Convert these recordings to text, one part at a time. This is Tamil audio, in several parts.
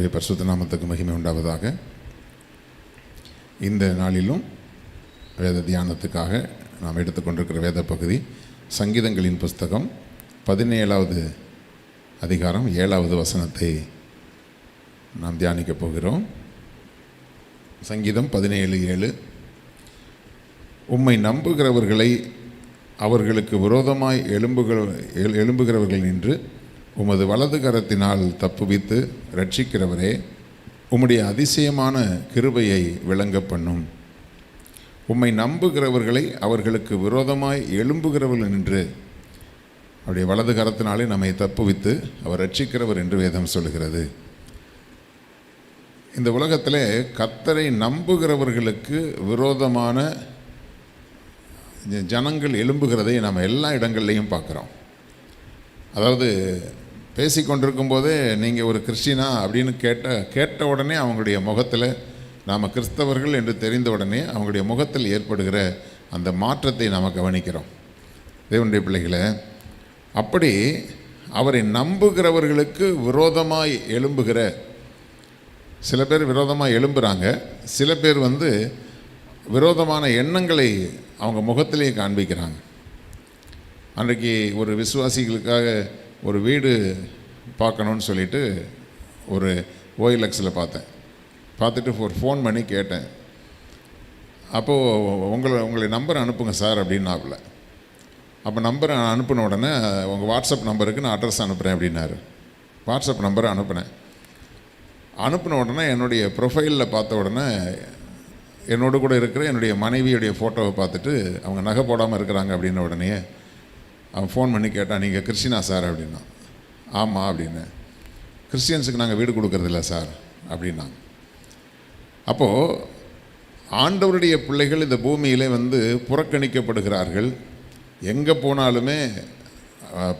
கர்த்தருடைய பரிசுத்த நாமத்துக்கு மகிமை உண்டாவதாக. இந்த நாளிலும் வேத தியானத்துக்காக நாம் எடுத்துக்கொண்டிருக்கிற வேத பகுதி சங்கீதங்களின் புஸ்தகம் 17வது அதிகாரம் 7வது வசனத்தை நாம் தியானிக்கப் போகிறோம். சங்கீதம் 17:7. உம்மை நம்புகிறவர்களை அவர்களுக்கு விரோதமாய் எழும்புகிறவர்கள் நின்று உமது வலது கரத்தினால் தப்புவித்து ரட்சிக்கிறவரே, உம்முடைய அதிசயமான கிருபையை விளங்க பண்ணும். உம்மை நம்புகிறவர்களை அவர்களுக்கு விரோதமாய் எழும்புகிறவர்கள் நின்று அவருடைய வலது கரத்தினாலே நம்மை தப்புவித்து அவர் ரட்சிக்கிறவர் என்று வேதம் சொல்கிறது. இந்த உலகத்தில் கர்த்தரை நம்புகிறவர்களுக்கு விரோதமான ஜனங்கள் எழும்புகிறதை நாம் எல்லா இடங்கள்லையும் பார்க்குறோம். அதாவது பேசிக்கொண்டிருக்கும் போதே நீங்கள் ஒரு கிறிஸ்டினா அப்படின்னு கேட்ட உடனே அவங்களுடைய முகத்தில் நாம் கிறிஸ்தவர்கள் என்று தெரிந்த உடனே அவங்களுடைய முகத்தில் ஏற்படுகிற அந்த மாற்றத்தை நாம் கவனிக்கிறோம். தேவனுடைய பிள்ளைகளை, அப்படி அவரை நம்புகிறவர்களுக்கு விரோதமாய் எழும்புகிற சில பேர் விரோதமாக எழும்புகிறாங்க. சில பேர் விரோதமான எண்ணங்களை அவங்க முகத்திலேயே காண்பிக்கிறாங்க. அன்றைக்கு ஒரு விசுவாசிகளுக்காக ஒரு வீடு பார்க்கணுன்னு சொல்லிட்டு ஒரு OLXில் பார்த்துட்டு ஒரு ஃபோன் பண்ணி கேட்டேன். அப்போது உங்களை நம்பரை அனுப்புங்க சார் அப்படின்னாப்புல. அப்போ நம்பரை அனுப்பின உடனே உங்கள் வாட்ஸ்அப் நம்பருக்கு நான் அட்ரஸ் அனுப்புகிறேன் அப்படின்னாரு. வாட்ஸ்அப் நம்பரை அனுப்பின உடனே என்னுடைய ப்ரொஃபைலில் பார்த்த உடனே என்னோடு கூட இருக்கிற என்னுடைய மனைவியுடைய ஃபோட்டோவை பார்த்துட்டு அவங்க நகை போடாமல் இருக்கிறாங்க அப்படின்ன உடனே அவன் ஃபோன் பண்ணி கேட்டான், நீங்கள் கிறிஸ்டினா சார் அப்படின்னா. ஆமாம் அப்படின்னு. கிறிஸ்டியன்ஸுக்கு நாங்கள் வீடு கொடுக்கறதில்ல சார் அப்படின்னாங்க. அப்போது ஆண்டவருடைய பிள்ளைகள் இந்த பூமியிலே புறக்கணிக்கப்படுகிறார்கள். எங்கே போனாலுமே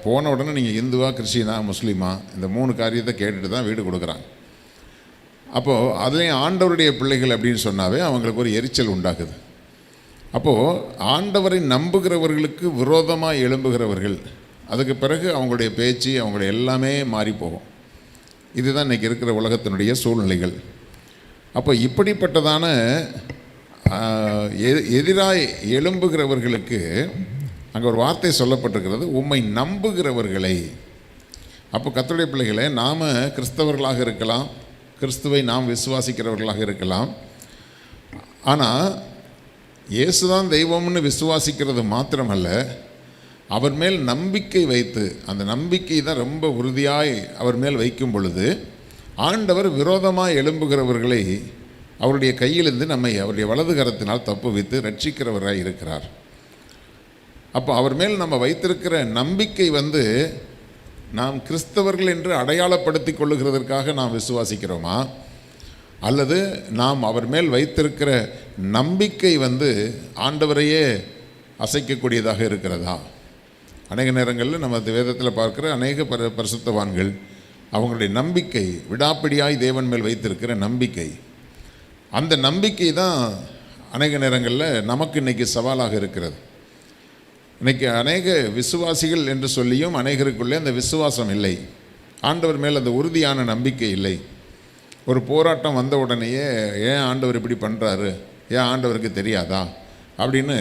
போன உடனே நீங்கள் இந்துவா கிறிஸ்டினா முஸ்லீமா இந்த 3 காரியத்தை கேட்டுட்டு தான் வீடு கொடுக்குறாங்க. அப்போது அதுலேயும் ஆண்டவருடைய பிள்ளைகள் அப்படின்னு சொன்னாவே அவங்களுக்கு ஒரு எரிச்சல் உண்டாகுது. அப்போது ஆண்டவரை நம்புகிறவர்களுக்கு விரோதமாக எழும்புகிறவர்கள், அதுக்கு பிறகு அவங்களுடைய பேச்சு அவங்களுடைய எல்லாமே மாறி போகும். இதுதான் இன்றைக்கி இருக்கிற உலகத்தினுடைய சூழ்நிலைகள். அப்போ இப்படிப்பட்டதான எதிராக எழும்புகிறவர்களுக்கு அங்கே ஒரு வார்த்தை சொல்லப்பட்டிருக்கிறது, உம்மை நம்புகிறவர்களை. அப்போ கர்த்தருடைய பிள்ளைகளை, நாம் கிறிஸ்தவர்களாக இருக்கலாம், கிறிஸ்துவை நாம் விசுவாசிக்கிறவர்களாக இருக்கலாம். ஆனால் இயேசுதான் தெய்வம்னு விசுவாசிக்கிறது மாத்திரமல்ல, அவர் மேல் நம்பிக்கை வைத்து அந்த நம்பிக்கை தான் ரொம்ப உறுதியாய் அவர் மேல் வைக்கும் பொழுது ஆண்டவர் விரோதமாக எழும்புகிறவர்களை அவருடைய கையிலிருந்து நம்மை அவருடைய வலது கரத்தினால் தப்புவித்து ரட்சிக்கிறவராய் இருக்கிறார். அப்போ அவர் மேல் நம்ம வைத்திருக்கிற நம்பிக்கை நாம் கிறிஸ்தவர்கள் என்று அடையாளப்படுத்தி கொள்ளுகிறதற்காக நாம் விசுவாசிக்கிறோமா, அல்லது நாம் அவர் மேல் வைத்திருக்கிற நம்பிக்கை ஆண்டவரையே அசைக்கக்கூடியதாக இருக்கிறதா? அநேக நேரங்களில் நம்ம வேதத்தில் பார்க்குற அநேக பரிசுத்தவான்கள் அவங்களுடைய நம்பிக்கை, விடாப்பிடியாய் தேவன் மேல் வைத்திருக்கிற நம்பிக்கை, அந்த நம்பிக்கை தான் அநேக நேரங்களில் நமக்கு இன்றைக்கி சவாலாக இருக்கிறது. இன்றைக்கி அநேக விசுவாசிகள் என்று சொல்லியும் அநேகருக்குள்ளே அந்த விசுவாசம் இல்லை, ஆண்டவர் மேல் அந்த உறுதியான நம்பிக்கை இல்லை. ஒரு போராட்டம் வந்த உடனேயே ஏன் ஆண்டவர் இப்படி பண்ணுறாரு, ஏன் ஆண்டவருக்கு தெரியாதா அப்படின்னு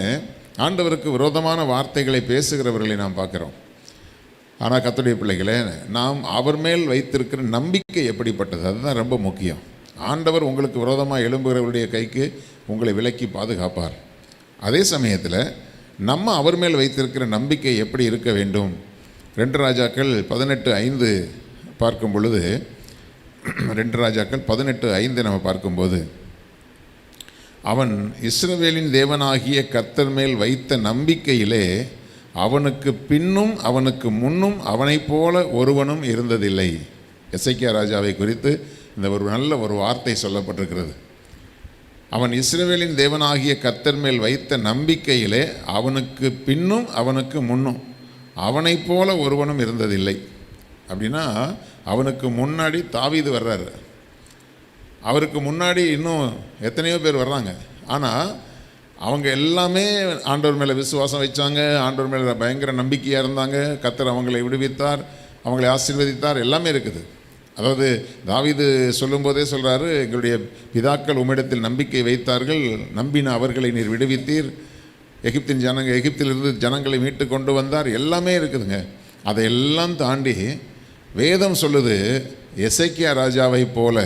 ஆண்டவருக்கு விரோதமான வார்த்தைகளை பேசுகிறவர்களை நாம் பார்க்குறோம். ஆனால் கர்த்தருடைய பிள்ளைகளே, நாம் அவர் மேல் வைத்திருக்கிற நம்பிக்கை எப்படிப்பட்டது, அதுதான் ரொம்ப முக்கியம். ஆண்டவர் உங்களுக்கு விரோதமாக எழும்புகிறவருடைய கைக்கு உங்களை விலக்கி பாதுகாப்பார். அதே சமயத்தில் நம்ம அவர் மேல் வைத்திருக்கிற நம்பிக்கை எப்படி இருக்க வேண்டும்? 2 ராஜாக்கள் 18:5 பார்க்கும் பொழுது, 2 ராஜாக்கள் 18:5 நம்ம பார்க்கும்போது, அவன் இஸ்ரவேலின் தேவனாகிய கர்த்தர் மேல் வைத்த நம்பிக்கையிலே அவனுக்கு பின்னும் அவனுக்கு முன்னும் அவனைப் போல ஒருவனும் இருந்ததில்லை. எசேக்கியா ராஜாவை குறித்து இந்த ஒரு நல்ல ஒரு வார்த்தை சொல்லப்பட்டிருக்கிறது. அவன் இஸ்ரவேலின் தேவனாகிய கர்த்தர் மேல் வைத்த நம்பிக்கையிலே அவனுக்கு பின்னும் அவனுக்கு முன்னும் அவனைப் போல ஒருவனும் இருந்ததில்லை. அப்படின்னா அவனுக்கு முன்னாடி தாவீது வர்றாரு, அவருக்கு முன்னாடி இன்னும் எத்தனையோ பேர் வர்றாங்க. ஆனால் அவங்க எல்லாமே ஆண்டவர் மேலே விசுவாசம் வச்சாங்க, ஆண்டவர் மேலே பயங்கர நம்பிக்கையாக இருந்தாங்க, கர்த்தர் அவங்களை விடுவித்தார், அவங்களை ஆசீர்வதித்தார், எல்லாமே இருக்குது. அதாவது தாவீது சொல்லும்போதே சொல்கிறாரு, எங்களுடைய பிதாக்கள் உம்மிடத்தில் நம்பிக்கை வைத்தார்கள், நம்பின அவர்களை நீர் விடுவித்தீர், எகிப்திலிருந்து ஜனங்களை மீட்டு கொண்டு வந்தார், எல்லாமே இருக்குதுங்க. அதையெல்லாம் தாண்டி வேதம் சொல்லுது, எசேக்கியா ராஜாவை போல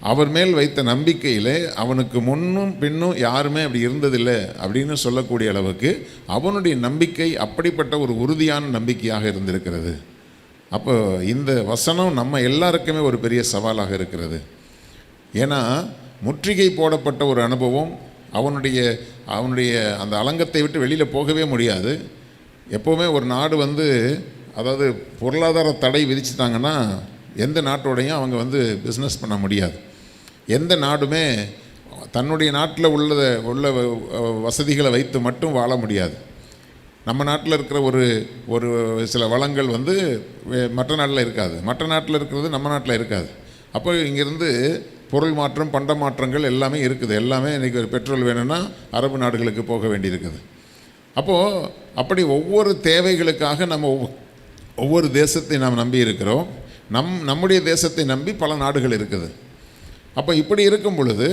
அவர் மேல் வைத்த நம்பிக்கையில் அவனுக்கு முன்னும் பின்னும் யாருமே அப்படி இருந்ததில்லை அப்படின்னு சொல்லக்கூடிய அளவுக்கு அவனுடைய நம்பிக்கை அப்படிப்பட்ட ஒரு உறுதியான நம்பிக்கையாக இருந்திருக்கிறது. அப்போ இந்த வசனம் நம்ம எல்லாருக்குமே ஒரு பெரிய சவாலாக இருக்கிறது. ஏன்னா முற்றுகை போடப்பட்ட ஒரு அனுபவம், அவனுடைய அந்த அலங்கத்தை விட்டு வெளியில் போகவே முடியாது. எப்போவுமே ஒரு நாடு அதாவது பொருளாதார தடை விதிச்சிட்டாங்கன்னா எந்த நாட்டோடையும் அவங்க பிஸ்னஸ் பண்ண முடியாது. எந்த நாடுமே தன்னுடைய நாட்டில் உள்ள வசதிகளை வைத்து மட்டும் வாழ முடியாது. நம்ம நாட்டில் இருக்கிற ஒரு சில வளங்கள் மற்ற நாட்டில் இருக்காது, மற்ற நாட்டில் இருக்கிறது நம்ம நாட்டில் இருக்காது. அப்போ இங்கேருந்து பொருள் மாற்றம், பண்ட மாற்றங்கள் எல்லாமே இருக்குது. எல்லாமே இன்றைக்கி ஒரு பெட்ரோல் வேணும்னா அரபு நாடுகளுக்கு போக வேண்டியிருக்குது. அப்போது அப்படி ஒவ்வொரு தேவைகளுக்காக நம்ம ஒவ்வொரு தேசத்தை நாம் நம்பி இருக்கிறோம். நம்முடைய தேசத்தை நம்பி பல நாடுகள் இருக்குது. அப்போ இப்படி இருக்கும் பொழுது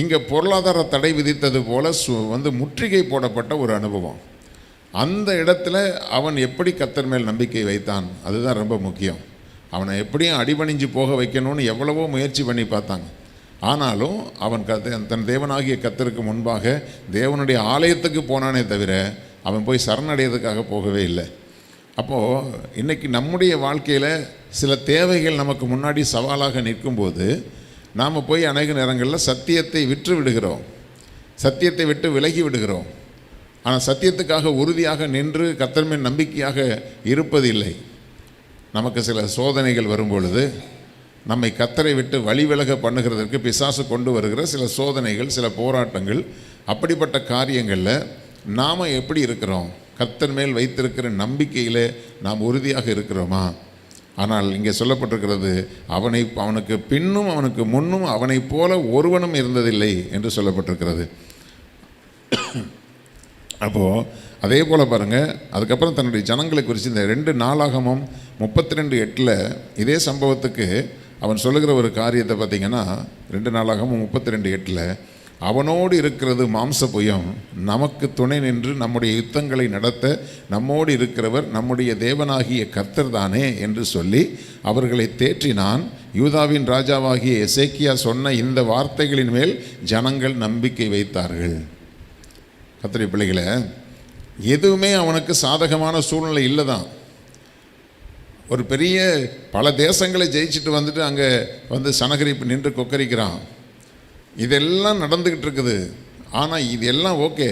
இங்கே பொருளாதார தடை விதித்தது போல் முற்றுகை போடப்பட்ட ஒரு அனுபவம். அந்த இடத்துல அவன் எப்படி கர்த்தர் மேல் நம்பிக்கை வைத்தான், அதுதான் ரொம்ப முக்கியம். அவனை எப்படியும் அடிபணிஞ்சு போக வைக்கணும்னு எவ்வளவோ முயற்சி பண்ணி பார்த்தாங்க. ஆனாலும் அவன் தன் தேவனாகிய கர்த்தருக்கு முன்பாக தேவனுடைய ஆலயத்துக்கு போனானே தவிர அவன் போய் சரணடைகிறதுக்காக போகவே இல்லை. அப்போது இன்றைக்கி நம்முடைய வாழ்க்கையில் சில தேவைகள் நமக்கு முன்னாடி சவாலாக நிற்கும்போது நாம் போய் அநேக நேரங்களில் சத்தியத்தை விற்று விடுகிறோம், சத்தியத்தை விட்டு விலகி விடுகிறோம். ஆனால் சத்தியத்துக்காக உறுதியாக நின்று கர்த்தர் மேல் நம்பிக்கையாக இருப்பதில்லை. நமக்கு சில சோதனைகள் வரும்பொழுது நம்மை கர்த்தரை விட்டு வழி விலக பண்ணுகிறதற்கு பிசாசு கொண்டு வருகிற சில சோதனைகள், சில போராட்டங்கள், அப்படிப்பட்ட காரியங்களில் நாம் எப்படி இருக்கிறோம்? கர்த்தர் மேல் வைத்திருக்கிற நம்பிக்கையில் நாம் உறுதியாக இருக்கிறோமா? ஆனால் இங்கே சொல்லப்பட்டிருக்கிறது, அவனுக்கு பின்னும் அவனுக்கு முன்னும் அவனைப் போல ஒருவனும் இருந்ததில்லை என்று சொல்லப்பட்டிருக்கிறது. அப்போது அதே போல் பாருங்கள், அதுக்கப்புறம் தன்னுடைய ஜனங்களை குறித்து இந்த 2 நாளாகமும் 32:8 இதே சம்பவத்துக்கு அவன் சொல்லுகிற ஒரு காரியத்தை பார்த்திங்கன்னா, 2 நாளாகமும் 32:8 அவனோடு இருக்கிறது மாம்ச புயம், நமக்கு துணை நின்று நம்முடைய யுத்தங்களை நடத்த நம்மோடு இருக்கிறவர் நம்முடைய தேவனாகிய கர்த்தர் தானே என்று சொல்லி அவர்களை தேற்றினான். யூதாவின் ராஜாவாகிய எசேக்கியா சொன்ன இந்த வார்த்தைகளின் மேல் ஜனங்கள் நம்பிக்கை வைத்தார்கள். கர்த்தருடைய பிள்ளைகளை, எதுவுமே அவனுக்கு சாதகமான சூழ்நிலை இல்லை தான். ஒரு பெரிய பல தேசங்களை ஜெயிச்சுட்டு அங்கே சனகரிப்பு நின்று கொக்கரிக்கிறான். இதெல்லாம் நடந்துக்கிட்டு இருக்குது. ஆனால் இதெல்லாம் ஓகே,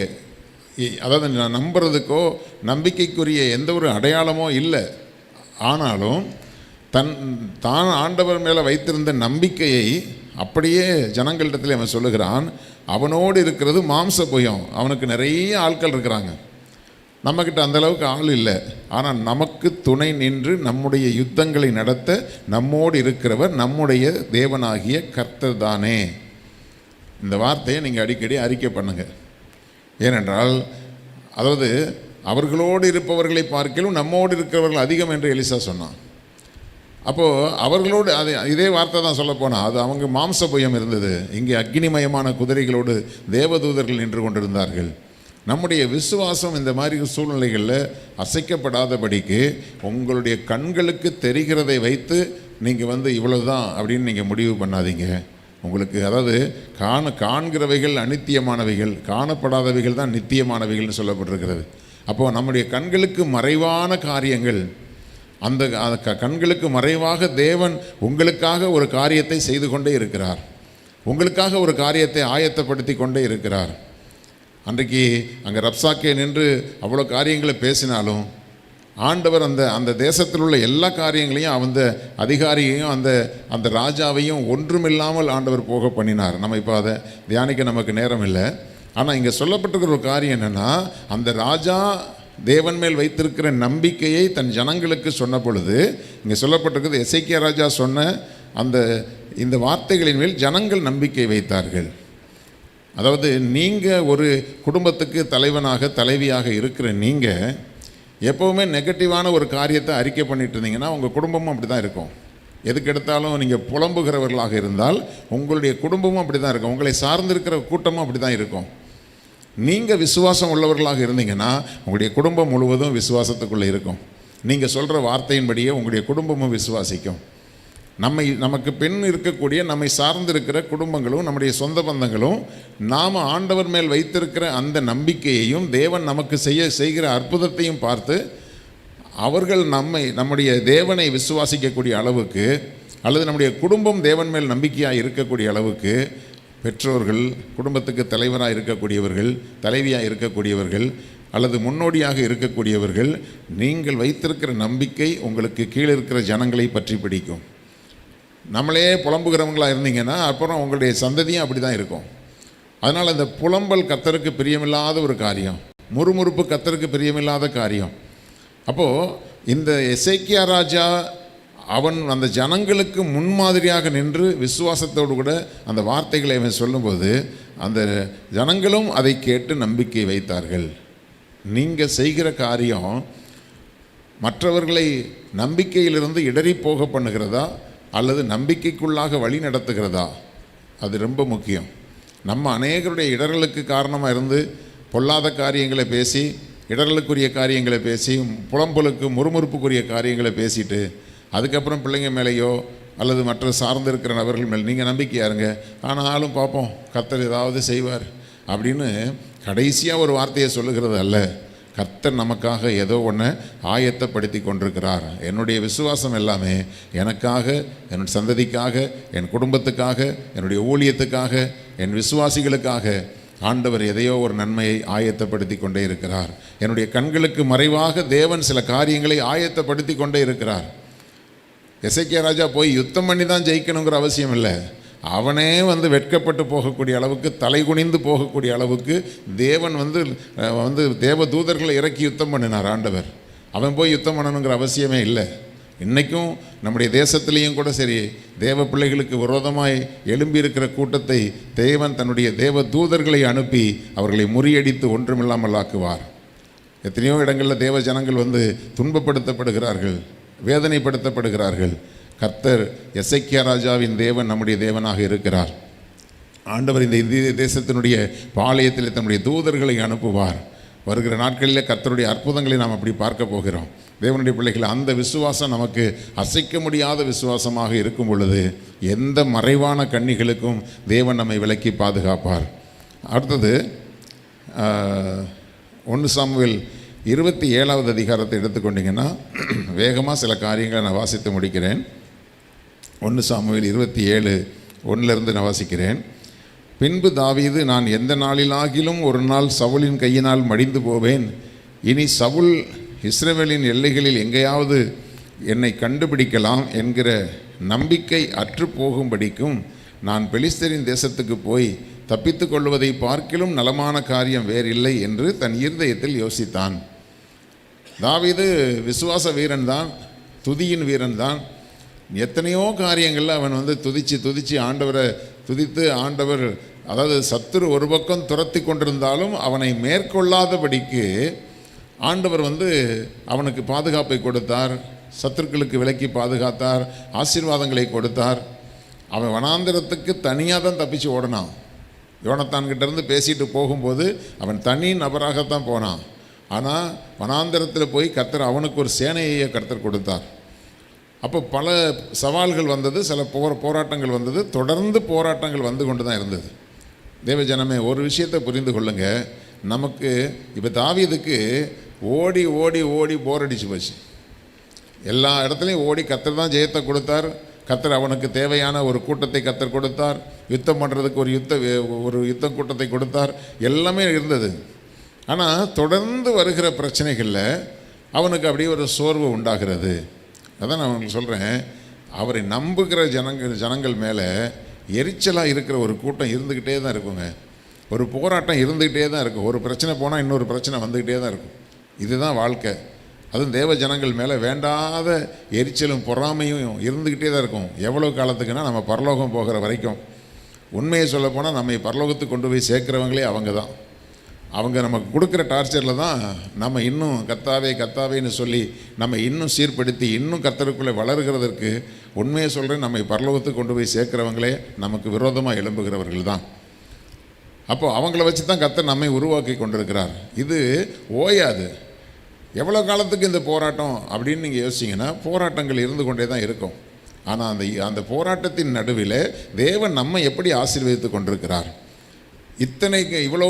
அதாவது நான் நம்புறதுக்கோ நம்பிக்கைக்குரிய எந்த ஒரு அடையாளமோ இல்லை. ஆனாலும் தான் ஆண்டவர் மேலே வைத்திருந்த நம்பிக்கையை அப்படியே ஜனங்களிடத்தில் அவன் சொல்லுகிறான். அவனோடு இருக்கிறது மாம்ச புயம், அவனுக்கு நிறைய ஆட்கள் இருக்கிறாங்க, நம்மக்கிட்ட அந்தளவுக்கு ஆள் இல்லை. ஆனால் நமக்கு துணை நின்று நம்முடைய யுத்தங்களை நடத்த நம்மோடு இருக்கிறவர் நம்முடைய தேவனாகிய கர்த்தர் தானே. இந்த வார்த்தையை நீங்கள் அடிக்கடி அறிக்கை பண்ணுங்கள். ஏனென்றால் அதாவது அவர்களோடு இருப்பவர்களை பார்க்கலும் நம்மோடு இருக்கிறவர்கள் அதிகம் என்று எலிசா சொன்னான். அப்போது அவர்களோடு இதே வார்த்தை தான் சொல்லப்போனால் அது அவங்க மாம்ச புயம் இருந்தது. இங்கே அக்னிமயமான குதிரைகளோடு தேவதூதர்கள் நின்று கொண்டிருந்தார்கள். நம்முடைய விசுவாசம் இந்த மாதிரி சூழ்நிலைகளில் அசைக்கப்படாதபடிக்கு உங்களுடைய கண்களுக்கு தெரிகிறதை வைத்து நீங்கள் இவ்வளவுதான் அப்படின்னு நீங்கள் முடிவு பண்ணாதீங்க. உங்களுக்கு அதாவது காண்கிறவைகள் அநித்தியமானவைகள், காணப்படாதவைகள் தான் நித்தியமானவைகள்னு சொல்லப்பட்டிருக்கிறது. அப்போது நம்முடைய கண்களுக்கு மறைவான காரியங்கள், அந்த கண்களுக்கு மறைவாக தேவன் உங்களுக்காக ஒரு காரியத்தை செய்து கொண்டே இருக்கிறார், உங்களுக்காக ஒரு காரியத்தை ஆயத்தப்படுத்தி கொண்டே இருக்கிறார். அன்றைக்கு அங்கே ரப்சாக்கே நின்று அவ்வளோ காரியங்களை பேசினாலும் ஆண்டவர் அந்த தேசத்தில் உள்ள எல்லா காரியங்களையும் அந்த அதிகாரியையும் அந்த ராஜாவையும் ஒன்றுமில்லாமல் ஆண்டவர் போக பண்ணினார். நம்ம இப்போ அதை தியானிக்க நமக்கு நேரம் இல்லை. ஆனால் இங்கே சொல்லப்பட்டிருக்கிற ஒரு காரியம் என்னென்னா, அந்த ராஜா தேவன் மேல் வைத்திருக்கிற நம்பிக்கையை தன் ஜனங்களுக்கு சொன்ன பொழுது இங்கே சொல்லப்பட்டிருக்கிறது, எசேக்கியா ராஜா சொன்ன இந்த வார்த்தைகளின் மேல் ஜனங்கள் நம்பிக்கை வைத்தார்கள். அதாவது நீங்கள் ஒரு குடும்பத்துக்கு தலைவியாக இருக்கிற நீங்கள் எப்போவுமே நெகட்டிவான ஒரு காரியத்தை அறிக்கை பண்ணிட்டு இருந்தீங்கன்னா உங்கள் குடும்பமும் அப்படி தான் இருக்கும். எதுக்கெடுத்தாலும் நீங்கள் புலம்புகிறவர்களாக இருந்தால் உங்களுடைய குடும்பமும் அப்படி தான் இருக்கும், உங்களை சார்ந்திருக்கிற கூட்டமும் அப்படி தான் இருக்கும். நீங்கள் விசுவாசம் உள்ளவர்களாக இருந்தீங்கன்னா உங்களுடைய குடும்பம் முழுவதும் விசுவாசத்துக்குள்ளே இருக்கும். நீங்கள் சொல்கிற வார்த்தையின்படியே உங்களுடைய குடும்பமும் விசுவாசிக்கும். நமக்கு பின் இருக்கக்கூடிய நம்மை சார்ந்திருக்கிற குடும்பங்களும் நம்முடைய சொந்த பந்தங்களும் நாம் ஆண்டவர் மேல் வைத்திருக்கிற அந்த நம்பிக்கையையும் தேவன் நமக்கு செய்கிற அற்புதத்தையும் பார்த்து அவர்கள் நம்முடைய தேவனை விசுவாசிக்கக்கூடிய அளவுக்கு, அல்லது நம்முடைய குடும்பம் தேவன் மேல் நம்பிக்கையாக இருக்கக்கூடிய அளவுக்கு, பெற்றோர்கள், குடும்பத்துக்கு தலைவராக இருக்கக்கூடியவர்கள், தலைவியாக இருக்கக்கூடியவர்கள், அல்லது முன்னோடியாக இருக்கக்கூடியவர்கள், நீங்கள் வைத்திருக்கிற நம்பிக்கை உங்களுக்கு கீழே இருக்கிற ஜனங்களை பற்றி பிடிக்கும். நம்மளே புலம்புகிறவங்களாக இருந்தீங்கன்னா அப்புறம் உங்களுடைய சந்ததியும் அப்படி தான் இருக்கும். அதனால் அந்த புலம்பல் கர்த்தருக்கு பிரியமில்லாத ஒரு காரியம், முறுமுறுப்பு கர்த்தருக்கு பிரியமில்லாத காரியம். அப்போது இந்த எசேக்கியா ராஜா அவன் அந்த ஜனங்களுக்கு முன்மாதிரியாக நின்று விசுவாசத்தோடு கூட அந்த வார்த்தைகளை அவன் சொல்லும்போது அந்த ஜனங்களும் அதை கேட்டு நம்பிக்கை வைத்தார்கள். நீங்கள் செய்கிற காரியம் மற்றவர்களை நம்பிக்கையிலிருந்து இடறி போக பண்ணுகிறதா அல்லது நம்பிக்கைக்குள்ளாக வழி நடத்துகிறதா? அது ரொம்ப முக்கியம். நம்ம அநேகருடைய இடர்களுக்கு காரணமாக இருந்து பொல்லாத காரியங்களை பேசி, இடர்களுக்குரிய காரியங்களை பேசி, புலம்பலுக்கு முறுமுறுப்புக்குரிய காரியங்களை பேசிட்டு அதுக்கப்புறம் பிள்ளைங்க மேலேயோ அல்லது மற்ற சார்ந்திருக்கிற நபர்கள் மேலே நீங்கள் நம்பிக்கையாக இருங்க, ஆனாலும் பார்ப்போம் கர்த்தர் ஏதாவது செய்வார் அப்படின்னு கடைசியாக ஒரு வார்த்தையை சொல்லுகிறது அல்ல. கர்த்தர் நமக்காக ஏதோ ஒன்று ஆயத்தப்படுத்தி கொண்டிருக்கிறார். என்னுடைய விசுவாசம் எல்லாமே எனக்காக, என் சந்ததிக்காக, என் குடும்பத்துக்காக, என்னுடைய ஊழியத்துக்காக, என் விசுவாசிகளுக்காக ஆண்டவர் எதையோ ஒரு நன்மையை ஆயத்தப்படுத்தி கொண்டே இருக்கிறார். என்னுடைய கண்களுக்கு மறைவாக தேவன் சில காரியங்களை ஆயத்தப்படுத்தி கொண்டே இருக்கிறார். எசேக்கியா ராஜா போய் யுத்தம் பண்ணி தான் ஜெயிக்கணுங்கிற அவசியம் இல்லை. அவனே வெட்கப்பட்டு போகக்கூடிய அளவுக்கு, தலை குனிந்து போகக்கூடிய அளவுக்கு தேவன் தேவ தூதர்களை இறக்கி யுத்தம் பண்ணினார் ஆண்டவர். அவன் போய் யுத்தம் பண்ணணுங்கிற அவசியமே இல்லை. இன்றைக்கும் நம்முடைய தேசத்திலையும் கூட சரி, தேவ பிள்ளைகளுக்கு விரோதமாய் எழும்பியிருக்கிற கூட்டத்தை தேவன் தன்னுடைய தேவ தூதர்களை அனுப்பி அவர்களை முறியடித்து ஒன்றுமில்லாமல் ஆக்குவார். எத்தனையோ இடங்களில் தேவ ஜனங்கள் துன்பப்படுத்தப்படுகிறார்கள், வேதனைப்படுத்தப்படுகிறார்கள். கர்த்தர் எசேக்கியா ராஜாவின் தேவன் நம்முடைய தேவனாக இருக்கிறார். ஆண்டவர் இந்த இந்திய தேசத்தினுடைய பாளையத்தில் தன்னுடைய தூதர்களை அனுப்புவார். வருகிற நாட்களில் கர்த்தருடைய அற்புதங்களை நாம் அப்படி பார்க்க போகிறோம். தேவனுடைய பிள்ளைகள், அந்த விசுவாசம் நமக்கு அசைக்க முடியாத விசுவாசமாக இருக்கும் பொழுது எந்த மறைவான கண்ணிகளுக்கும் தேவன் நம்மை விலக்கி பாதுகாப்பார். அடுத்தது 1 சாமுவேல் 27வது அதிகாரத்தை எடுத்துக்கொண்டீங்கன்னா வேகமாக சில காரியங்களை நான் வாசித்து முடிக்கிறேன். 1 சாமுவேல் 27:1 நான் வாசிக்கிறேன். பின்பு தாவீது, நான் எந்த நாளிலாகிலும் ஒரு நாள் சவுலின் கையினால் மடிந்து போவேன். இனி சவுல் இஸ்ரவேலின் எல்லைகளில் எங்கேயாவது என்னை கண்டுபிடிக்கலாம் என்கிற நம்பிக்கை அற்று போகும்படிக்கும் நான் பெலிஸ்தரின் தேசத்துக்கு போய் தப்பித்து கொள்வதை பார்க்கிலும் நலமான காரியம் வேறில்லை என்று தன் இருதயத்தில் யோசித்தான். தாவீது விசுவாச வீரன்தான், துதியின் வீரன்தான். எத்தனையோ காரியங்களில் அவன் துதித்து ஆண்டவரை துதித்து, ஆண்டவர் அதாவது சத்துரு ஒரு பக்கம் துரத்தி கொண்டிருந்தாலும் அவனை மேற்கொள்ளாதபடிக்கு ஆண்டவர் அவனுக்கு பாதுகாப்பை கொடுத்தார், சத்துருக்களுக்கு விலக்கி பாதுகாத்தார், ஆசீர்வாதங்களை கொடுத்தார். அவன் வனாந்திரத்துக்கு தனியாக தான் தப்பிச்சு ஓடினான். யோனத்தான்கிட்டேருந்து பேசிட்டு போகும்போது அவன் தனி நபராகத்தான் போனான். ஆனால் வனாந்திரத்தில் போய் கர்த்தர் அவனுக்கு ஒரு சேனையை கர்த்தர் கொடுத்தார். அப்போ பல சவால்கள் வந்தது, சில போராட்டங்கள் வந்தது, தொடர்ந்து போராட்டங்கள் வந்து கொண்டு தான் இருந்தது. தேவ ஜனமே, ஒரு விஷயத்தை புரிந்து கொள்ளுங்க. நமக்கு இப்போ தாவீதுக்கு ஓடி ஓடி ஓடி போர் அடிச்சு போச்சு. எல்லா இடத்துலையும் ஓடி கர்த்தர் தான் ஜெயத்தை கொடுத்தார். கர்த்தர் அவனுக்கு தேவையான ஒரு கூட்டத்தை கர்த்தர் கொடுத்தார். யுத்தம் பண்ணுறதுக்கு ஒரு யுத்த கூட்டத்தை கொடுத்தார். எல்லாமே இருந்தது. ஆனால் தொடர்ந்து வருகிற பிரச்சனைகளில் அவனுக்கு அப்படியே ஒரு சோர்வு உண்டாகிறது. அதான் நான் உங்களுக்கு சொல்கிறேன், அவரை நம்புகிற ஜனங்கள் மேலே எரிச்சலாக இருக்கிற ஒரு கூட்டம் இருந்துக்கிட்டே தான் இருக்குங்க. ஒரு போராட்டம் இருந்துக்கிட்டே தான் இருக்கும். ஒரு பிரச்சனை போனால் இன்னொரு பிரச்சனை வந்துக்கிட்டே தான் இருக்கும். இதுதான் வாழ்க்கை. அதுவும் தேவ ஜனங்கள் மேலே வேண்டாத எரிச்சலும் பொறாமையும் இருந்துக்கிட்டே தான் இருக்கும். எவ்வளோ காலத்துக்குன்னா நம்ம பரலோகம் போகிற வரைக்கும். உண்மையை சொல்லப்போனால் நம்மை பரலோகத்துக்கு கொண்டு போய் சேர்க்குறவங்களே அவங்க தான். அவங்க நமக்கு கொடுக்குற டார்ச்சரில் தான் நம்ம இன்னும் கர்த்தாவே கர்த்தாவேன்னு சொல்லி நம்ம இன்னும் சீர்படுத்தி இன்னும் கர்த்தருக்குள்ளே வளர்கிறதற்கு, உண்மையை சொல்கிறேன், நம்மை பரலோகத்துக்கு கொண்டு போய் சேர்க்கிறவங்களே நமக்கு விரோதமாக எழும்புகிறவர்கள் தான். அப்போது அவங்கள வச்சு தான் கர்த்தர் நம்மை உருவாக்கி கொண்டிருக்கிறார். இது ஓயாது. எவ்வளோ காலத்துக்கு இந்த போராட்டம் அப்படின்னு நீங்கள் யோசிச்சிங்கன்னா, போராட்டங்கள் இருந்து கொண்டே தான் இருக்கும். ஆனால் அந்த போராட்டத்தின் நடுவில் தேவன் நம்மை எப்படி ஆசீர்வதித்து கொண்டிருக்கிறார். இவ்வளோ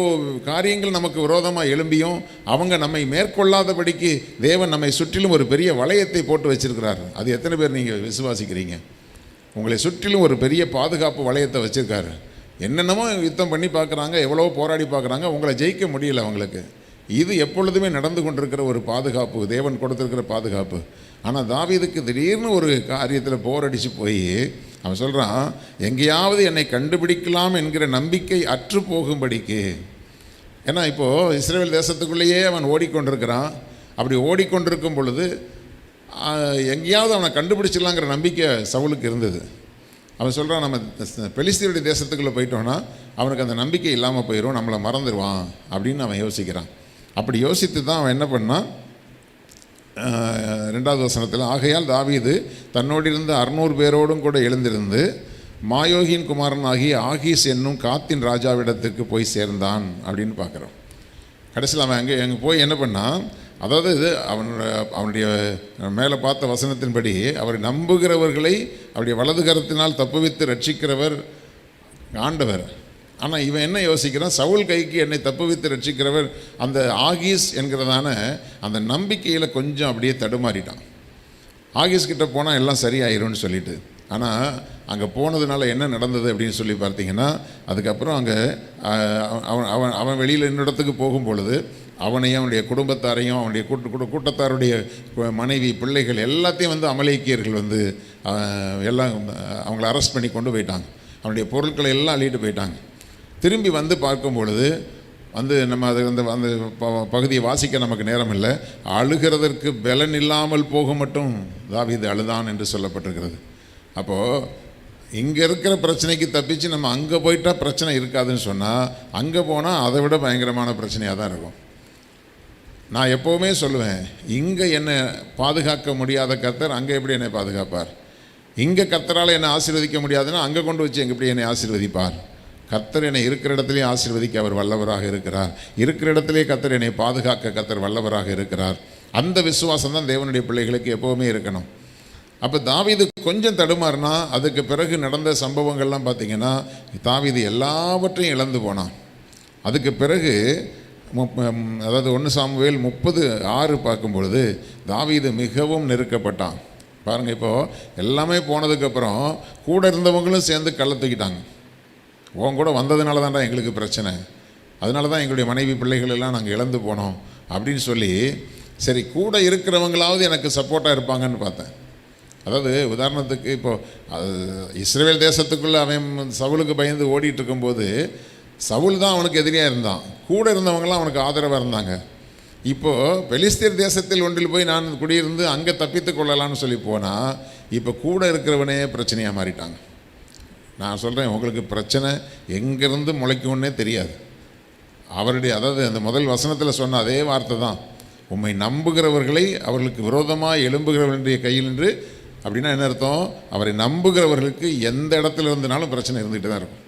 காரியங்கள் நமக்கு விரோதமாக எழும்பியும் அவங்க நம்மை மேற்கொள்ளாதபடிக்கு தேவன் நம்மை சுற்றிலும் ஒரு பெரிய வளையத்தை போட்டு வச்சிருக்கிறார். அது எத்தனை பேர் நீங்கள் விசுவாசிக்கிறீங்க? உங்களை சுற்றிலும் ஒரு பெரிய பாதுகாப்பு வளையத்தை வச்சுருக்காரு. என்னென்னமோ யுத்தம் பண்ணி பார்க்குறாங்க, எவ்வளவோ போராடி பார்க்குறாங்க, உங்களை ஜெயிக்க முடியல அவங்களுக்கு. இது எப்பொழுதுமே நடந்து கொண்டிருக்கிற ஒரு பாதுகாப்பு, தேவன் கொடுத்துருக்கிற பாதுகாப்பு. ஆனால் தாவீதுக்கு திடீர்னு ஒரு காரியத்தில் போர் அடித்து போய் அவன் சொல்கிறான், எங்கேயாவது என்னை கண்டுபிடிக்கலாம் என்கிற நம்பிக்கை அற்று போகும்படிக்கு. ஏன்னா இப்போது இஸ்ரேல் தேசத்துக்குள்ளேயே அவன் ஓடிக்கொண்டிருக்கிறான். அப்படி ஓடிக்கொண்டிருக்கும் பொழுது எங்கேயாவது அவனை கண்டுபிடிச்சிடலாங்கிற நம்பிக்கை சவுலுக்கு இருந்தது. அவன் சொல்கிறான், நம்ம பெலிஸ்தீனுடைய தேசத்துக்குள்ளே போயிட்டோன்னா அவனுக்கு அந்த நம்பிக்கை இல்லாமல் போயிடும், நம்மளை மறந்துடுவான் அப்படின்னு அவன் யோசிக்கிறான். அப்படி யோசித்து தான் அவன் என்ன பண்ணான், 2வது வசனத்தில், ஆகையால் தாவீது தன்னோடு இருந்த 600 பேரோடும் கூட எழுந்திருந்து மாயோகின் குமாரனாகிய ஆகீஸ் என்னும் காத்தின் ராஜாவிடத்துக்கு போய் சேர்ந்தான் அப்படின்னு பார்க்குறோம். கடைசியில் அவன் அங்கே போய் என்ன பண்ணான், அதாவது இது அவனுடைய மேலே பார்த்த வசனத்தின்படி அவரை நம்புகிறவர்களை அவருடைய வலது கரத்தினால் தப்புவித்து ரட்சிக்கிறவர் ஆண்டவர். ஆனால் இவன் என்ன யோசிக்கிறான், சவுல் கைக்கு என்னை தப்புவித்து ரட்சிக்கிறவர் அந்த ஆகீஸ் என்கிறதான அந்த நம்பிக்கையில் கொஞ்சம் அப்படியே தடுமாறிட்டான். ஆகீஸ் கிட்ட போனால் எல்லாம் சரியாயிரும்னு சொல்லிட்டு. ஆனால் அங்கே போனதுனால என்ன நடந்தது அப்படின்னு சொல்லி பார்த்தீங்கன்னா, அதுக்கப்புறம் அங்கே அவன் வெளியில் இன்னிடத்துக்கு போகும் பொழுது அவனையும் அவனுடைய குடும்பத்தாரையும் அவனுடைய கூட்டத்தாருடைய மனைவி பிள்ளைகள் எல்லாத்தையும் வந்து அமலேக்கியர்கள் வந்து எல்லாம் அவங்கள அரெஸ்ட் பண்ணி கொண்டு போயிட்டாங்க. அவனுடைய பொருட்களை எல்லாம் அள்ளிட்டு போயிட்டாங்க. திரும்பி வந்து பார்க்கும் பொழுது நம்ம அது அந்த பகுதியை வாசிக்க நமக்கு நேரம் இல்லை. அழுகிறதற்கு பலன் இல்லாமல் போக மட்டும் தாவீது அழுதான் என்று சொல்லப்பட்டிருக்கிறது. அப்போது இங்கே இருக்கிற பிரச்சனைக்கு தப்பிச்சு நம்ம அங்கே போயிட்டால் பிரச்சனை இருக்காதுன்னு சொன்னால், அங்கே போனால் அதை விட பயங்கரமான பிரச்சனையாக தான் இருக்கும். நான் எப்போவுமே சொல்லுவேன், இங்கே என்னை பாதுகாக்க முடியாத கர்த்தர் அங்கே எப்படி என்னை பாதுகாப்பார்? இங்கே கர்த்தரால் என்னை ஆசீர்வதிக்க முடியாதுன்னா அங்கே கொண்டு வச்சு எங்கே எப்படி என்னை ஆசீர்வதிப்பார்? கர்த்தர் என்னை இருக்கிற இடத்துலையே ஆசீர்வதிக்க அவர் வல்லவராக இருக்கிறார். இருக்கிற இடத்துலையே கர்த்தர் என்னை பாதுகாக்க கர்த்தர் வல்லவராக இருக்கிறார். அந்த விசுவாசம் தான் தேவனுடைய பிள்ளைகளுக்கு எப்போவுமே இருக்கணும். அப்போ தாவீது கொஞ்சம் தடுமாறினா அதுக்கு பிறகு நடந்த சம்பவங்கள்லாம் பார்த்திங்கன்னா, தாவீது எல்லாவற்றையும் இழந்து போனான். அதுக்கு பிறகு அதாவது 1 சாமுவேல் 30:6 பார்க்கும்பொழுது தாவீது மிகவும் நெருக்கப்பட்டான். பாருங்கள், இப்போது எல்லாமே போனதுக்கப்புறம் கூட இருந்தவங்களும் சேர்ந்து கள்ள தூக்கிட்டாங்க. உன் கூட வந்ததுனால தான்டா எங்களுக்கு பிரச்சனை, அதனால தான் எங்களுடைய மனைவி பிள்ளைகள் எல்லாம் நாங்கள் இழந்து போனோம் அப்படின்னு சொல்லி, சரி கூட இருக்கிறவங்களாவது எனக்கு சப்போர்ட்டாக இருப்பாங்கன்னு பார்த்தேன். அதாவது உதாரணத்துக்கு இப்போது இஸ்ரேல் தேசத்துக்குள்ளே அவன் சவுலுக்கு பயந்து ஓடிட்டு இருக்கும்போது சவுல் தான் அவனுக்கு எதிரியாக இருந்தான், கூட இருந்தவங்களாம் அவனுக்கு ஆதரவாக இருந்தாங்க. இப்போது பெலிஸ்தீர் தேசத்தில் ஒன்றில் போய் நான் குடியிருந்து அங்கே தப்பித்து கொள்ளலான்னு சொல்லி போனால் இப்போ கூட இருக்கிறவனே பிரச்சனையாக மாறிட்டாங்க. நான் சொல்கிறேன், உங்களுக்கு பிரச்சனை எங்கேருந்து முளைக்கும்னே தெரியாது. அதாவது அந்த முதல் வசனத்தில் சொன்ன அதே வார்த்தை தான், உம்மை நம்புகிறவர்களை அவர்களுக்கு விரோதமாக எழும்புகிறவர்களுடைய கையில் நின்று. அப்படின்னா என்ன அர்த்தம்? அவரை நம்புகிறவர்களுக்கு எந்த இடத்துல இருந்தனாலும் பிரச்சனை இருந்துகிட்டு தான் இருக்கும்.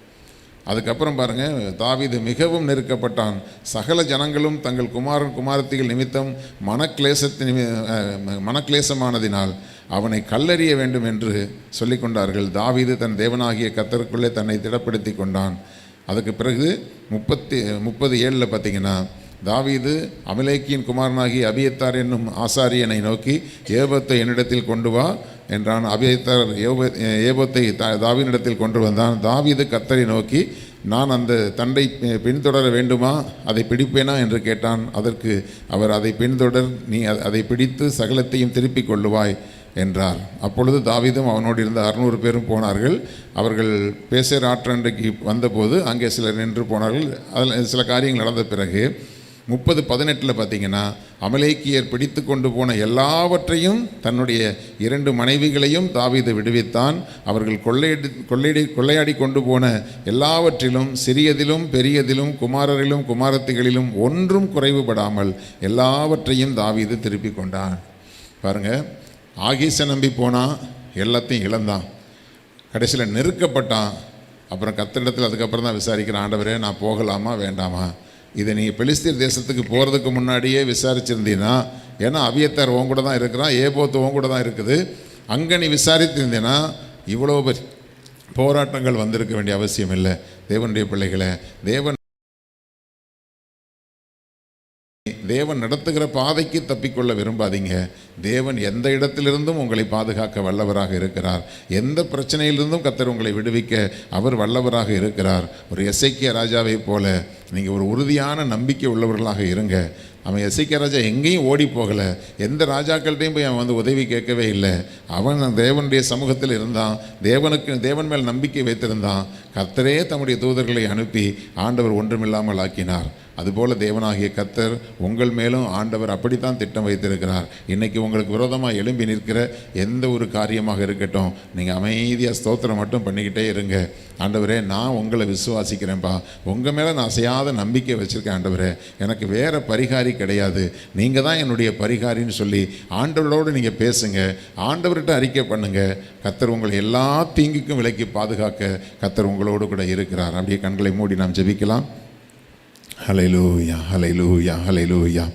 அதுக்கப்புறம் பாருங்கள், தாவீது மிகவும் நெருக்கப்பட்டான். சகல ஜனங்களும் தங்கள் குமாரத்திகள் நிமித்தம் மனக்லேசமானதினால் அவனை கல்லறிய வேண்டும் என்று சொல்லி கொண்டார்கள். தாவீது தன் தேவனாகிய கர்த்தருக்குள்ளே தன்னை திடப்படுத்தி கொண்டான். அதுக்கு பிறகு 30:7 பார்த்திங்கன்னா, தாவீது அமலேக்கியின் குமாரனாகிய அபியத்தார் என்னும் ஆசாரியனை நோக்கி ஏபோத்தை என்னிடத்தில் கொண்டு வா என்றான். அபியத்தார் ஏபோத்தை தாவீதினிடத்தில் கொண்டு வந்தான். தாவீது கர்த்தரை நோக்கி, நான் அந்த தண்டை பின்தொடர வேண்டுமா, அதை பிடிப்பேனா என்று கேட்டான். அதற்கு அவர், அதை பின்தொடர், நீ அதை பிடித்து சகலத்தையும் திருப்பிக் கொள்ளுவாய் என்றார். அப்பொழுது தாவீதும் அவனோடு இருந்த 600 பேரும் போனார்கள். அவர்கள் பேசேர் ஆற்றண்டைக்கு வந்தபோது அங்கே சிலர் நின்று போனார்கள். அதில் சில காரியங்கள் நடந்த பிறகு 30:18 பார்த்தீங்கன்னா, அமலேக்கியர் பிடித்து கொண்டு போன எல்லாவற்றையும் தன்னுடைய 2 மனைவிகளையும் தாவீது விடுவித்தான். அவர்கள் கொள்ளையாடி கொண்டு போன எல்லாவற்றிலும் சிறியதிலும் பெரியதிலும் குமாரரிலும் குமாரத்திகளிலும் ஒன்றும் குறைவுபடாமல் எல்லாவற்றையும் தாவீது திருப்பி கொண்டான். பாருங்கள், ஆகீஸை நம்பி போனான், எல்லாத்தையும் இழந்தான், கடைசியில் நெருக்கப்பட்டான். அப்புறம் கர்த்தரிடத்தில் அதுக்கப்புறம் தான் விசாரிக்கிறான், ஆண்டவரே நான் போகலாமா வேண்டாமா? இதை நீங்கள் பெலிஸ்தீர் தேசத்துக்கு போகிறதுக்கு முன்னாடியே விசாரிச்சிருந்தீங்கன்னா, ஏன்னா அபியத்தார் உன் கூட தான் இருக்கிறான், ஏபோத்து உன் கூட தான் இருக்குது, அங்கே நீ விசாரித்திருந்தீங்கன்னா இவ்வளோ போராட்டங்கள் வந்திருக்க வேண்டிய அவசியம் இல்லை. தேவனுடைய பிள்ளைகளை, தேவன் நடத்துகிற பாதைக்கு தப்பிக்கொள்ள விரும்பாதீங்க. தேவன் எந்த இடத்திலிருந்தும் உங்களை பாதுகாக்க வல்லவராக இருக்கிறார். எந்த பிரச்சனையிலிருந்தும் கர்த்தர் உங்களை விடுவிக்க அவர் வல்லவராக இருக்கிறார். ஒரு எசேக்கியா ராஜாவை போல நீங்கள் ஒரு உறுதியான நம்பிக்கை உள்ளவர்களாக இருங்க. அவன் எசேக்கியா ராஜா எங்கேயும் ஓடி போகலை, எந்த ராஜாக்கள்கிட்டையும் போய் அவன் உதவி கேட்கவே இல்லை. அவன் தேவனுடைய சமூகத்தில் இருந்தான், தேவன் மேல் நம்பிக்கை வைத்திருந்தான். கர்த்தரே தம்முடைய தூதர்களை அனுப்பி ஆண்டவர் ஒன்றுமில்லாமல் ஆக்கினார். அதுபோல் தேவனாகிய கர்த்தர் உங்கள் மேலும் ஆண்டவர் அப்படித்தான் திட்டம் வைத்திருக்கிறார். இன்றைக்கி உங்களுக்கு விரோதமாக எழும்பி நிற்கிற எந்த ஒரு காரியமாக இருக்கட்டும், நீங்கள் அமைதியாக ஸ்தோத்திரம் மட்டும் பண்ணிக்கிட்டே இருங்க. ஆண்டவரே நான் உங்களை விசுவாசிக்கிறேன்ப்பா, உங்கள் மேலே நான் அசையாத நம்பிக்கை வச்சுருக்கேன். ஆண்டவரே எனக்கு வேறு பரிகாரி கிடையாது, நீங்கள் தான் என்னுடைய பரிகாரின்னு சொல்லி ஆண்டவரோடு நீங்கள் பேசுங்க, ஆண்டவர்கிட்ட அறிக்கை பண்ணுங்கள். கர்த்தர் உங்களை எல்லா தீங்குக்கும் விலக்கி பாதுகாக்க கர்த்தர் உங்களோடு கூட இருக்கிறார். அப்படியே கண்களை மூடி நாம் ஜெபிக்கலாம். ஹல்லேலூயா, ஹல்லேலூயா, ஹல்லேலூயா,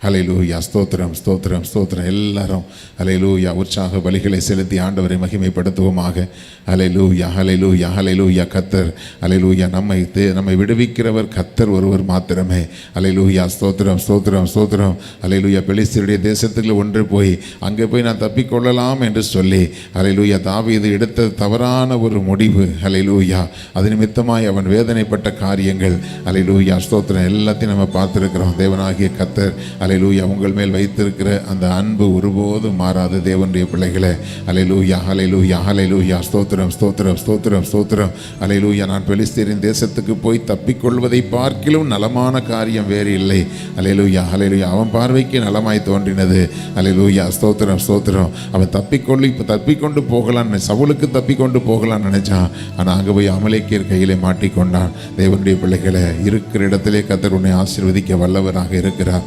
ஹல்லேலூயா. ஸ்தோத்திரம், ஸ்தோத்திரம், ஸ்தோத்திரம். எல்லாரும் ஹல்லேலூயா உற்சாக பலிகளை செலுத்தி ஆண்டவரை மகிமைப்படுத்துவோமாக. ஹல்லேலூயா, ஹல்லேலூயா, ஹல்லேலூயா. கர்த்தர் ஹல்லேலூயா நம்மை விடுவிக்கிறவர் கர்த்தர் ஒருவர் மாத்திரமே. ஹல்லேலூயா, ஸ்தோத்திரம், ஸ்தோத்திரம், ஸ்தோத்திரம். ஹல்லேலூயா. பெலிஸ்தருடைய தேசத்துக்கு ஒன்று போய் அங்கே போய் நான் தப்பிக்கொள்ளலாம் என்று சொல்லி ஹல்லேலூயா தாவீது எடுத்த தவறான ஒரு முடிவு. ஹல்லேலூயா. அது நிமித்தமாய் அவன் வேதனைப்பட்ட காரியங்கள். ஹல்லேலூயா, ஸ்தோத்திரம். எல்லாத்தையும் நம்ம பார்த்துருக்கிறோம். தேவனாகிய கர்த்தர் ஹல்லேலூயா உங்கள் மேல் வைத்திருக்கிற அந்த அன்பு ஒருபோதும் மாறாது. தேவனுடைய பிள்ளைகளே, ஹல்லேலூயா, ஹல்லேலூயா, ஹல்லேலூயா. ஸ்தோத்திரம், ஸ்தோத்திரம், ஸ்தோத்திரம், ஸ்தோத்திரம். ஹல்லேலூயா. நான் பெலிஸ்தரின் தேசத்துக்கு போய் தப்பிக்கொள்வதை பார்க்கிலும் நலமான காரியம் வேறு இல்லை. ஹல்லேலூயா, ஹல்லேலூயா. அவன் பார்வைக்கு நலமாய் தோன்றினது. ஹல்லேலூயா, ஸ்தோத்திரம், ஸ்தோத்திரம். அவன் தப்பிக்கொண்டு போகலான்னு, சவுலுக்கு தப்பிக்கொண்டு போகலான்னு நினைச்சான். ஆனால் அங்கே போய் அமலேக்கியர் கையிலே மாட்டிக்கொண்டான். தேவனுடைய பிள்ளைகளை, இருக்கிற இடத்திலே கர்த்தர் உன்னை ஆசீர்வதிக்க வல்லவராக இருக்கிறார்.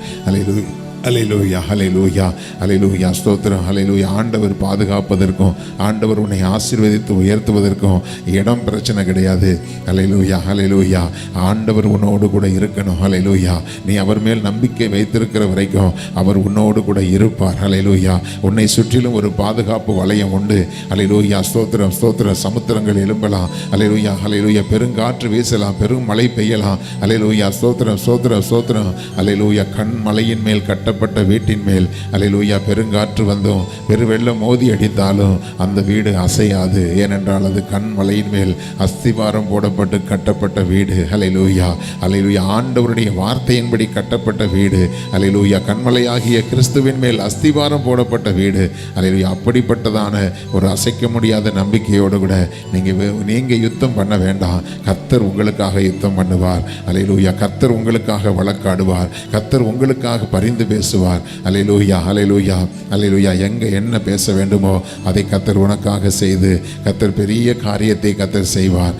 ஹல்லேலூயா, ஹல்லேலூயா, ஹல்லேலூயா. ஸ்தோத்திரம், ஹல்லேலூயா. ஆண்டவர் பாதுகாப்பதற்கும் ஆண்டவர் உன்னை ஆசீர்வதித்து உயர்த்துவதற்கும் இடம் பிரச்சனை கிடையாது. ஹல்லேலூயா, ஹல்லேலூயா. ஆண்டவர் உன்னோடு கூட இருக்கணும். ஹல்லேலூயா. நீ அவர் மேல் நம்பிக்கை வைத்திருக்கிற வரைக்கும் அவர் உன்னோடு கூட இருப்பார். ஹல்லேலூயா. உன்னை சுற்றிலும் ஒரு பாதுகாப்பு வளையம் உண்டு. ஹல்லேலூயா, ஸ்தோத்திரம், ஸ்தோத்திரம். சமுத்திரங்கள் எழும்பலாம். ஹல்லேலூயா, ஹல்லேலூயா. பெருங்காற்று வீசலாம், பெரும் மழை பெய்யலாம். ஹல்லேலூயா, ஸ்தோத்திரம், ஸ்தோத்திரம், ஸ்தோத்திரம். ஹல்லேலூயா. கண் மலையின் மேல் கட்டப்பட்ட வீட்டின் மேல் ஹல்லேலூயா பெருங்காற்று வந்தும் பெருவெள்ளம் மோதி அடித்தாலும் அந்த வீடு அசையாது. ஏனென்றால் அது கண்மலையின் மேல் அஸ்திவாரம் போடப்பட்டு கட்டப்பட்ட வீடு. ஹல்லேலூயா, ஹல்லேலூயா. ஆண்டவருடைய வார்த்தையின்படி கட்டப்பட்ட வீடு. ஹல்லேலூயா. கண்மலையாகிய கிறிஸ்துவின் மேல் அஸ்திவாரம் போடப்பட்ட வீடு. ஹல்லேலூயா. அப்படிப்பட்டதான ஒரு அசைக்க முடியாத நம்பிக்கையோடு கூட நீங்கள் யுத்தம் பண்ண வேண்டாம். கர்த்தர் உங்களுக்காக யுத்தம் பண்ணுவார். ஹல்லேலூயா. கர்த்தர் உங்களுக்காக வழக்காடுவார். கர்த்தர் உங்களுக்காக பரிந்து பேசுவார். ஹல்லேலூயா, ஹல்லேலூயா, ஹல்லேலூயா. எங்கே என்ன பேச வேண்டுமோ அதை கர்த்தர் உனக்காக செய்து கர்த்தர் பெரிய காரியத்தை கர்த்தர் செய்வார்.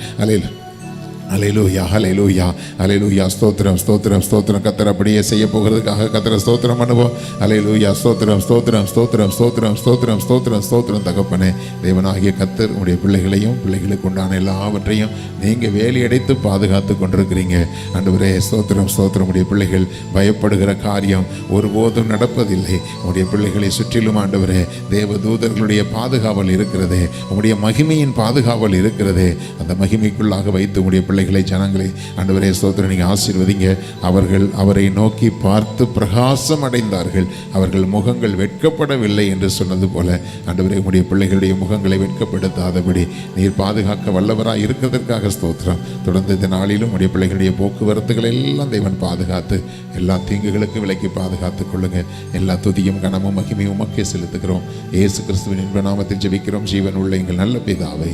ஹல்லேலூயா, ஹல்லேலூயா, ஹல்லேலூயா. ஸ்தோத்திரம், ஸ்தோத்திரம், ஸ்தோத்திரம். கர்த்தர் அப்படியே செய்ய போகிறதுக்காக கர்த்தரை ஸ்தோத்திரம் பண்ணுவோம். ஹல்லேலூயா, ஸ்தோத்திரம், ஸ்தோத்திரம், ஸ்தோத்திரம், ஸ்தோத்திரம், ஸ்தோத்திரம், ஸ்தோத்திரம், ஸ்தோத்திரம். தகப்பனே, தேவனாகிய கர்த்தர் உடைய பிள்ளைகளையும் பிள்ளைகளுக்கு உண்டான எல்லாவற்றையும் நீங்கள் வேலியடைத்து பாதுகாத்து கொண்டிருக்கிறீங்க. ஆண்டவரே, ஸ்தோத்திரம், ஸ்தோத்திரம். உடைய பிள்ளைகள் பயப்படுகிற காரியம் ஒருபோதும் நடப்பதில்லை. உடைய பிள்ளைகளை சுற்றிலும் ஆண்டவரே தேவ தூதர்களுடைய பாதுகாவல் இருக்கிறது, உடைய மகிமையின் பாதுகாவல் இருக்கிறது. அந்த மகிமைக்குள்ளாக வைத்து உடைய பிள்ளைகளை ஜனங்களை ஆண்டவரே ஸ்தோத்திரம் நீங்கள் ஆசீர்வதிங்க. அவர்கள் அவரை நோக்கி பார்த்து பிரகாசம் அடைந்தார்கள், அவர்கள் முகங்கள் வெட்கப்படவில்லை என்று சொன்னது போல ஆண்டவரே உடைய பிள்ளைகளுடைய முகங்களை வெட்கப்படுத்தாதபடி நீர் பாதுகாக்க வல்லவராக இருக்கிறதற்காக ஸ்தோத்திரம். தொடர்ந்து இந்த நாளிலும் உடைய பிள்ளைகளுடைய போக்குவரத்துகளை எல்லாம் தேவன் பாதுகாத்து எல்லா தீங்குகளுக்கும் விலக்கி பாதுகாத்துக் கொள்ளுங்க. எல்லா துதியும் கனமும் மகிமையும் உமக்கே செலுத்துகிறோம். இயேசு கிறிஸ்துவின் இன்ப நாமத்தில் ஜெபிக்கிறோம் ஜீவன் உள்ள எங்கள் நல்ல பிதாவே.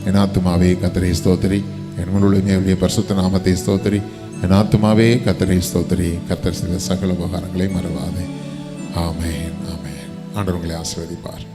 என் ஆத்துமாவே கர்த்தரை ஸ்தோத்திரி, என் முழுமையுடைய பரிசுத்த நாமத்தை ஸ்தோத்திரி. என் ஆத்துமாவே கர்த்தரை ஸ்தோத்திரி, கர்த்தர் செய்த சகல உபகாரங்களை மறவாதே. ஆமென், ஆமென். ஆண்டவர் உங்களை ஆசீர்வதிப்பார்.